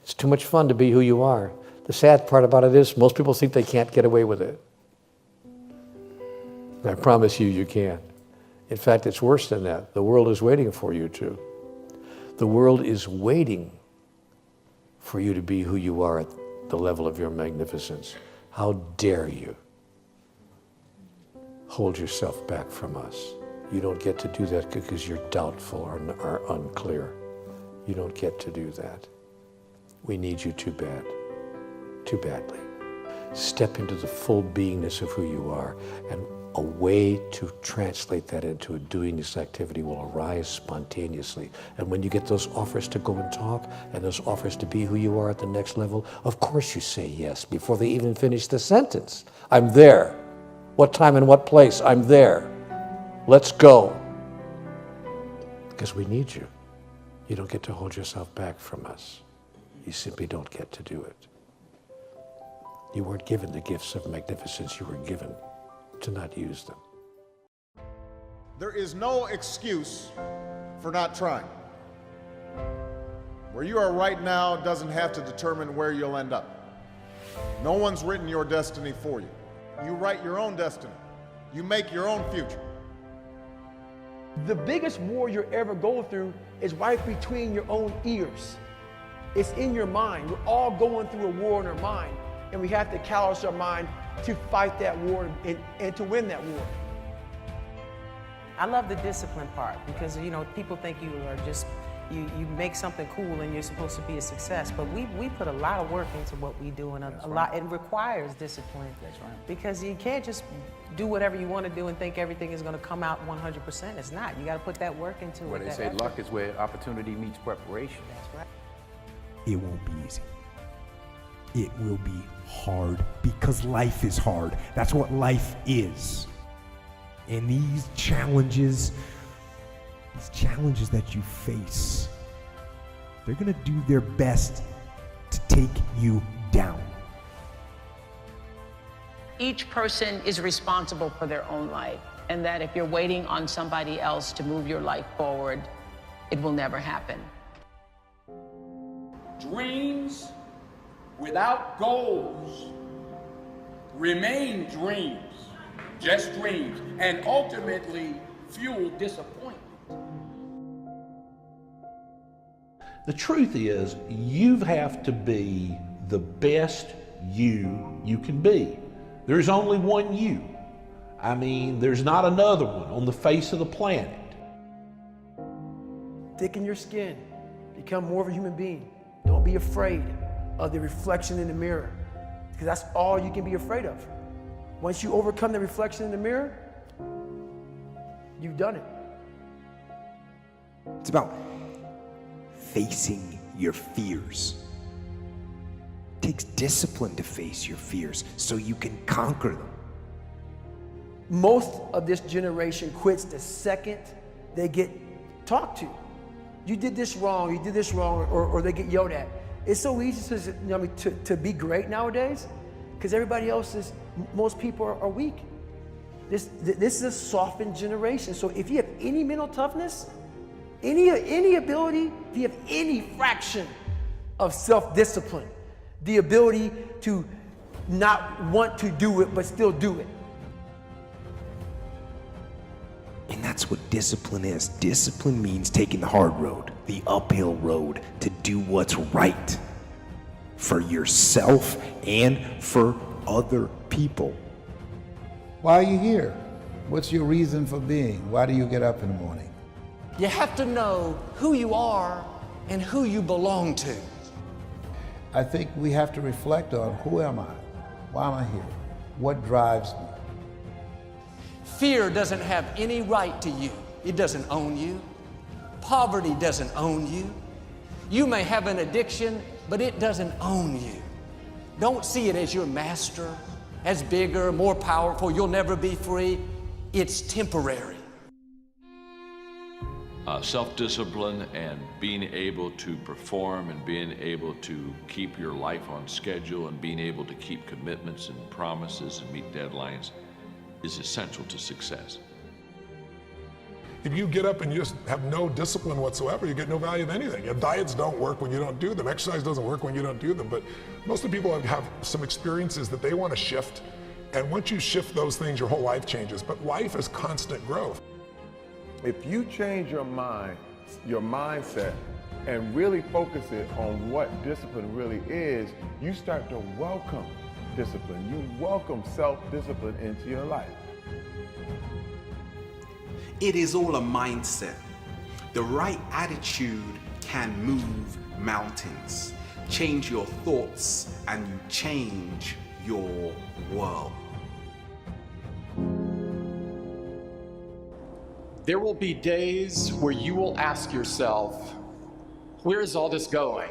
It's too much fun to be who you are. The sad part about it is most people think they can't get away with it. And I promise you, you can. In fact, it's worse than that. The world is waiting for you to. The world is waiting for you to be who you are at the level of your magnificence. How dare you hold yourself back from us? You don't get to do that because you're doubtful or unclear. You don't get to do that. We need you too badly. Step into the full beingness of who you are, and a way to translate that into a doing this activity will arise spontaneously. And when you get those offers to go and talk, and those offers to be who you are at the next level, of course you say yes before they even finish the sentence. I'm there. What time and what place? I'm there. Let's go. Because we need you. You don't get to hold yourself back from us. You simply don't get to do it. You weren't given the gifts of magnificence. You were given to not use them. There is no excuse for not trying. Where you are right now doesn't have to determine where you'll end up. No one's written your destiny for you. You write your own destiny. You make your own future. The biggest war you're ever going through is right between your own ears. It's in your mind. We're all going through a war in our mind, and we have to callous our mind to fight that war and to win that war. I love the discipline part because, you know, people think you are just, you make something cool and you're supposed to be a success, but we put a lot of work into what we do, and a lot, it requires discipline. That's right. Because you can't just do whatever you want to do and think everything is going to come out 100%. It's not. You got to put that work into it. Well, they say luck is where opportunity meets preparation. That's right. It won't be easy. It will be hard because life is hard. That's what life is. And these challenges that you face, they're gonna do their best to take you down. Each person is responsible for their own life, and that if you're waiting on somebody else to move your life forward, it will never happen. Dreams without goals remain dreams, just dreams, and ultimately fuel disappointment. The truth is, you have to be the best you can be. There's only one you. I mean, there's not another one on the face of the planet. Thicken your skin. Become more of a human being. Don't be afraid of the reflection in the mirror, because that's all you can be afraid of. Once you overcome the reflection in the mirror, you've done it. It's about facing your fears. It takes discipline to face your fears so you can conquer them. Most of this generation quits the second they get talked to. You did this wrong, or they get yelled at. It's so easy to be great nowadays because everybody else is, most people are weak. This is a softened generation. So if you have any mental toughness, any ability, if you have any fraction of self-discipline, the ability to not want to do it but still do it. And that's what discipline is. Discipline means taking the hard road, the uphill road, to do what's right for yourself and for other people. Why are you here? What's your reason for being? Why do you get up in the morning? You have to know who you are and who you belong to. I think we have to reflect on who am I? Why am I here? What drives me? Fear doesn't have any right to you. It doesn't own you. Poverty doesn't own you. You may have an addiction, but it doesn't own you. Don't see it as your master, as bigger, more powerful. You'll never be free. It's temporary. Self-discipline and being able to perform and being able to keep your life on schedule and being able to keep commitments and promises and meet deadlines is essential to success. If you get up and you just have no discipline whatsoever, you get no value of anything. And diets don't work when you don't do them. Exercise doesn't work when you don't do them. But most of the people have some experiences that they want to shift. And once you shift those things, your whole life changes. But life is constant growth. If you change your mind, your mindset, and really focus it on what discipline really is, you start to welcome discipline. You welcome self-discipline into your life. It is all a mindset. The right attitude can move mountains. Change your thoughts and you change your world. There will be days where you will ask yourself, where is all this going?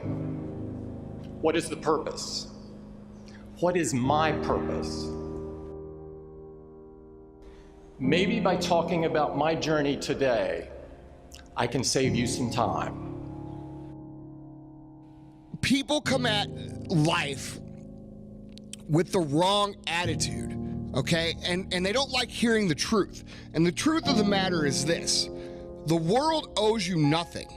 What is the purpose? What is my purpose? Maybe by talking about my journey today, I can save you some time. People come at life with the wrong attitude, okay? And they don't like hearing the truth. And the truth of the matter is this: the world owes you nothing.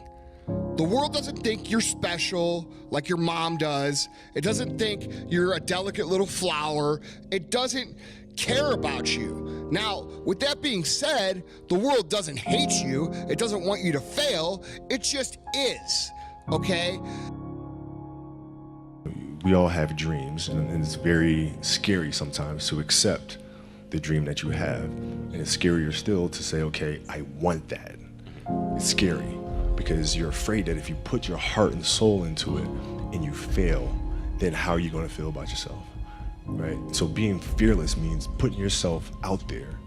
The world doesn't think you're special like your mom does. It doesn't think you're a delicate little flower. It doesn't care about you. Now, with that being said, the world doesn't hate you. It doesn't want you to fail. It just is, okay? We all have dreams, and it's very scary sometimes to accept the dream that you have. And it's scarier still to say, okay, I want that. It's scary because you're afraid that if you put your heart and soul into it and you fail, then how are you going to feel about yourself, right? So being fearless means putting yourself out there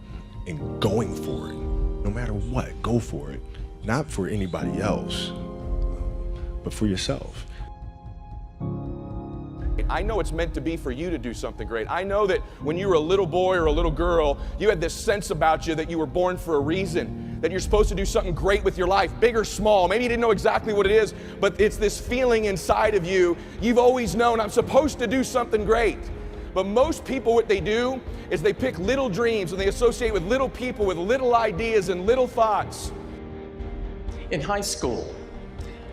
and going for it. No matter what, go for it. Not for anybody else, but for yourself. I know it's meant to be for you to do something great. I know that when you were a little boy or a little girl, you had this sense about you that you were born for a reason, that you're supposed to do something great with your life, big or small. Maybe you didn't know exactly what it is, but it's this feeling inside of you. You've always known, I'm supposed to do something great. But most people, what they do is they pick little dreams and they associate with little people with little ideas and little thoughts. In high school,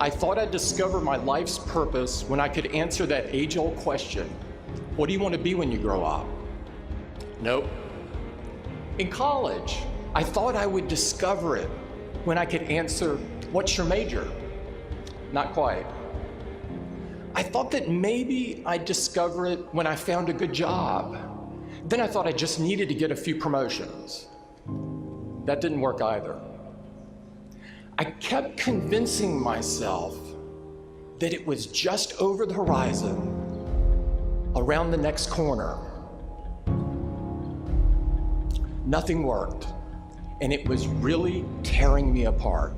I thought I'd discover my life's purpose when I could answer that age-old question, what do you want to be when you grow up? Nope. In college, I thought I would discover it when I could answer, what's your major? Not quite. I thought that maybe I'd discover it when I found a good job. Then I thought I just needed to get a few promotions. That didn't work either. I kept convincing myself that it was just over the horizon, around the next corner. Nothing worked, and it was really tearing me apart.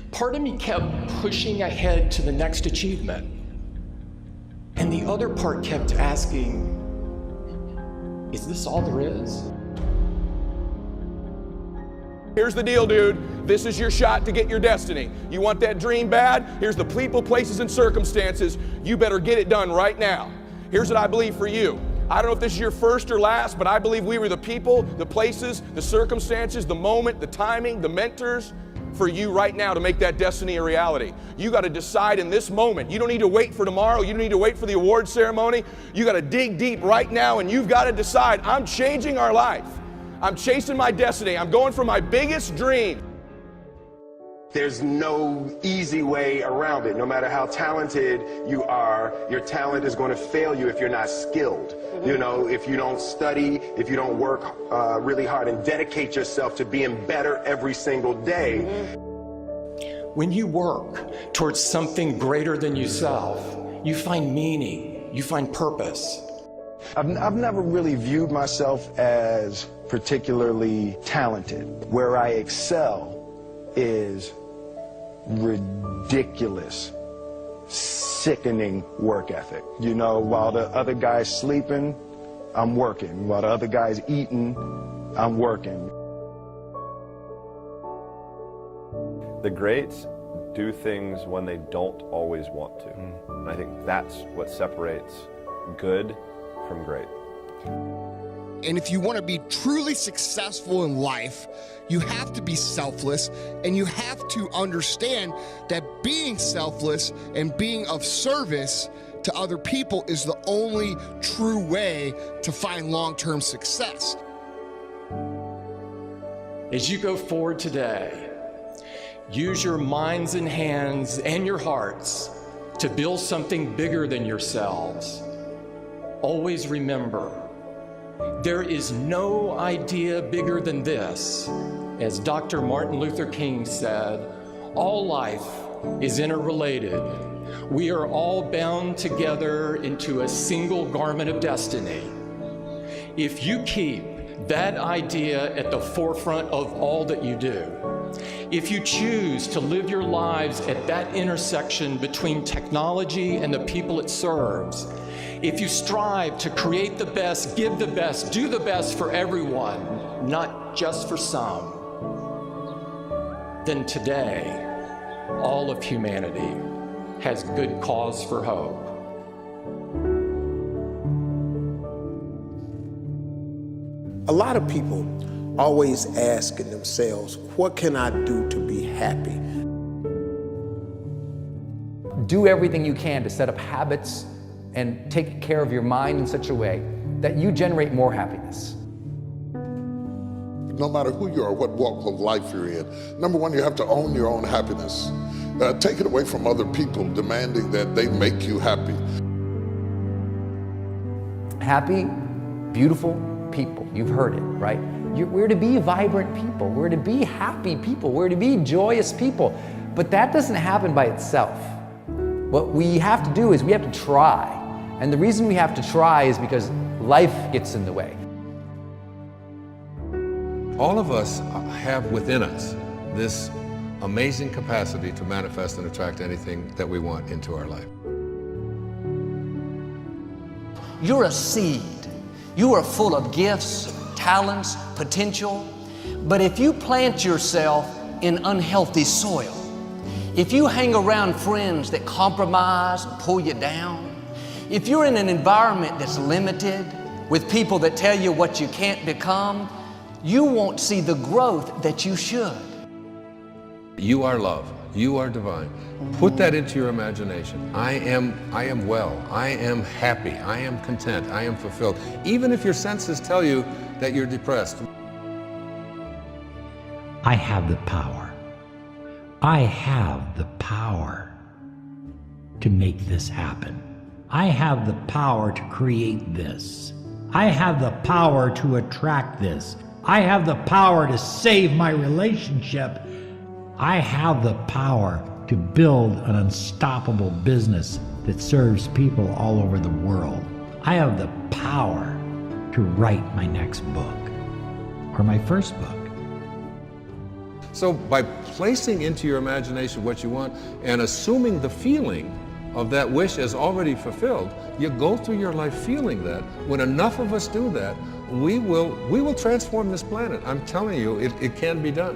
Part of me kept pushing ahead to the next achievement, and the other part kept asking, is this all there is? Here's the deal, dude. This is your shot to get your destiny. You want that dream bad? Here's the people, places, and circumstances. You better get it done right now. Here's what I believe for you. I don't know if this is your first or last, but I believe we were the people, the places, the circumstances, the moment, the timing, the mentors for you right now to make that destiny a reality. You got to decide in this moment. You don't need to wait for tomorrow. You don't need to wait for the award ceremony. You got to dig deep right now, and you've got to decide, I'm changing our life. I'm chasing my destiny. I'm going for my biggest dream. There's no easy way around it. No matter how talented you are, your talent is going to fail you if you're not skilled. You know, if you don't study, if you don't work really hard and dedicate yourself to being better every single day. When you work towards something greater than yourself, you find meaning, you find purpose. I've never really viewed myself as particularly talented. Where I excel is ridiculous, sickening work ethic. You know, while the other guy's sleeping, I'm working. While the other guy's eating, I'm working. The greats do things when they don't always want to. And I think that's what separates good from great. And if you want to be truly successful in life, you have to be selfless, and you have to understand that being selfless and being of service to other people is the only true way to find long-term success. As you go forward today, use your minds and hands and your hearts to build something bigger than yourselves. Always remember, there is no idea bigger than this. As Dr. Martin Luther King said, all life is interrelated. We are all bound together into a single garment of destiny. If you keep that idea at the forefront of all that you do, if you choose to live your lives at that intersection between technology and the people it serves, if you strive to create the best, give the best, do the best for everyone, not just for some, then today, all of humanity has good cause for hope. A lot of people always asking themselves, what can I do to be happy? Do everything you can to set up habits and take care of your mind in such a way that you generate more happiness. No matter who you are, what walk of life you're in, number one, you have to own your own happiness. Take it away from other people demanding that they make you happy. Happy, beautiful people. You've heard it, right? We're to be vibrant people. We're to be happy people. We're to be joyous people. But that doesn't happen by itself. What we have to do is we have to try. And the reason we have to try is because life gets in the way. All of us have within us this amazing capacity to manifest and attract anything that we want into our life. You're a seed. You are full of gifts, talents, potential. But if you plant yourself in unhealthy soil, if you hang around friends that compromise and pull you down, if you're in an environment that's limited with people that tell you what you can't become, you won't see the growth that you should. You are love. You are divine. Put that into your imagination. I am well. I am happy. I am content. I am fulfilled. Even if your senses tell you that you're depressed. I have the power. I have the power to make this happen. I have the power to create this. I have the power to attract this. I have the power to save my relationship. I have the power to build an unstoppable business that serves people all over the world. I have the power to write my next book or my first book. So by placing into your imagination what you want and assuming the feeling of that wish as already fulfilled, you go through your life feeling that. When enough of us do that, we will transform this planet. I'm telling you, it can be done.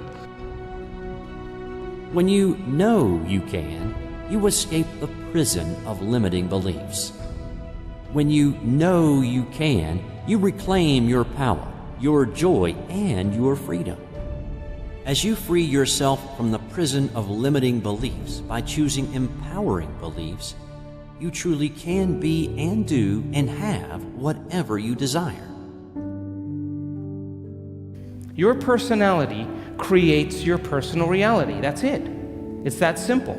When you know you can, you escape the prison of limiting beliefs. When you know you can, you reclaim your power, your joy, and your freedom. As you free yourself from the prison of limiting beliefs by choosing empowering beliefs, you truly can be and do and have whatever you desire. Your personality creates your personal reality. That's it. It's that simple.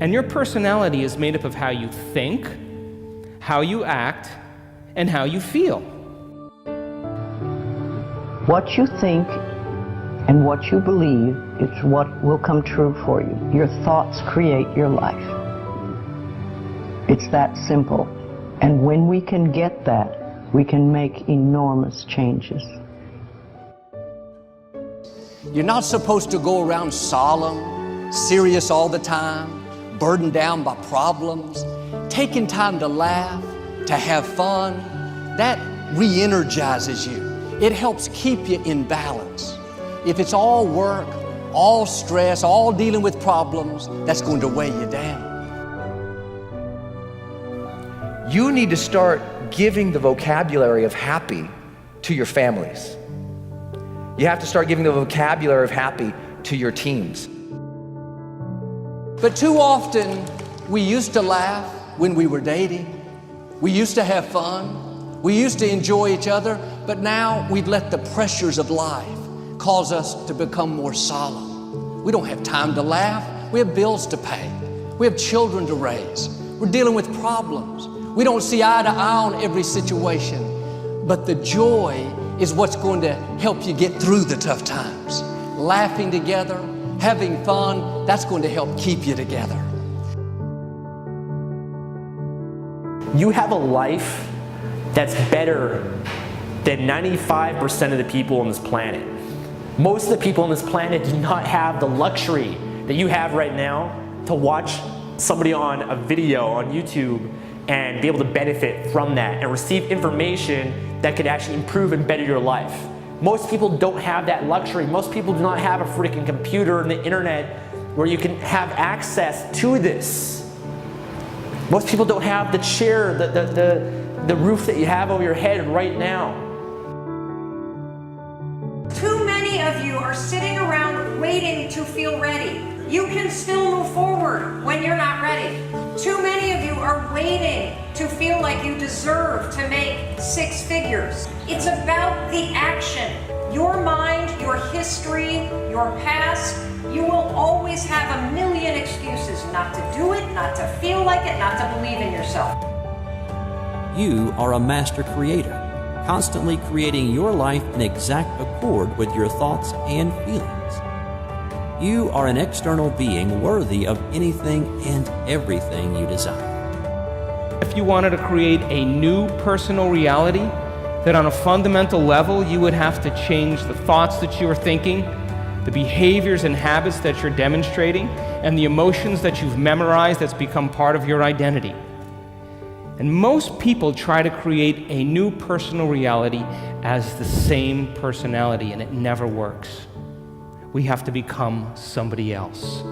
And your personality is made up of how you think, how you act, and how you feel. What you think and what you believe is what will come true for you. Your thoughts create your life. It's that simple. And when we can get that, we can make enormous changes. You're not supposed to go around solemn, serious all the time, burdened down by problems. Taking time to laugh, to have fun, that re-energizes you. It helps keep you in balance. If it's all work, all stress, all dealing with problems, that's going to weigh you down. You need to start giving the vocabulary of happy to your families. You have to start giving the vocabulary of happy to your teams. But too often, we used to laugh when we were dating. We used to have fun. We used to enjoy each other, but now we've let the pressures of life cause us to become more solemn. We don't have time to laugh. We have bills to pay. We have children to raise. We're dealing with problems. We don't see eye to eye on every situation, but the joy is what's going to help you get through the tough times. Laughing together, having fun, that's going to help keep you together. You have a life that's better than 95% of the people on this planet. Most of the people on this planet do not have the luxury that you have right now to watch somebody on a video on YouTube and be able to benefit from that and receive information that could actually improve and better your life. Most people don't have that luxury. Most people do not have a freaking computer and the internet where you can have access to this. Most people don't have the chair, the roof that you have over your head right now. Too many of you are sitting around waiting to feel ready. You can still move forward when you're not ready. Too many of you are waiting to feel like you deserve to make 6 figures. It's about the action. Your mind, your history, your past, you will always have a million excuses not to do it, not to feel like it, not to believe in yourself. You are a master creator, constantly creating your life in exact accord with your thoughts and feelings. You are an external being worthy of anything and everything you desire. If you wanted to create a new personal reality, that on a fundamental level you would have to change the thoughts that you are thinking, the behaviors and habits that you're demonstrating, and the emotions that you've memorized that's become part of your identity. And most people try to create a new personal reality as the same personality, and it never works. We have to become somebody else.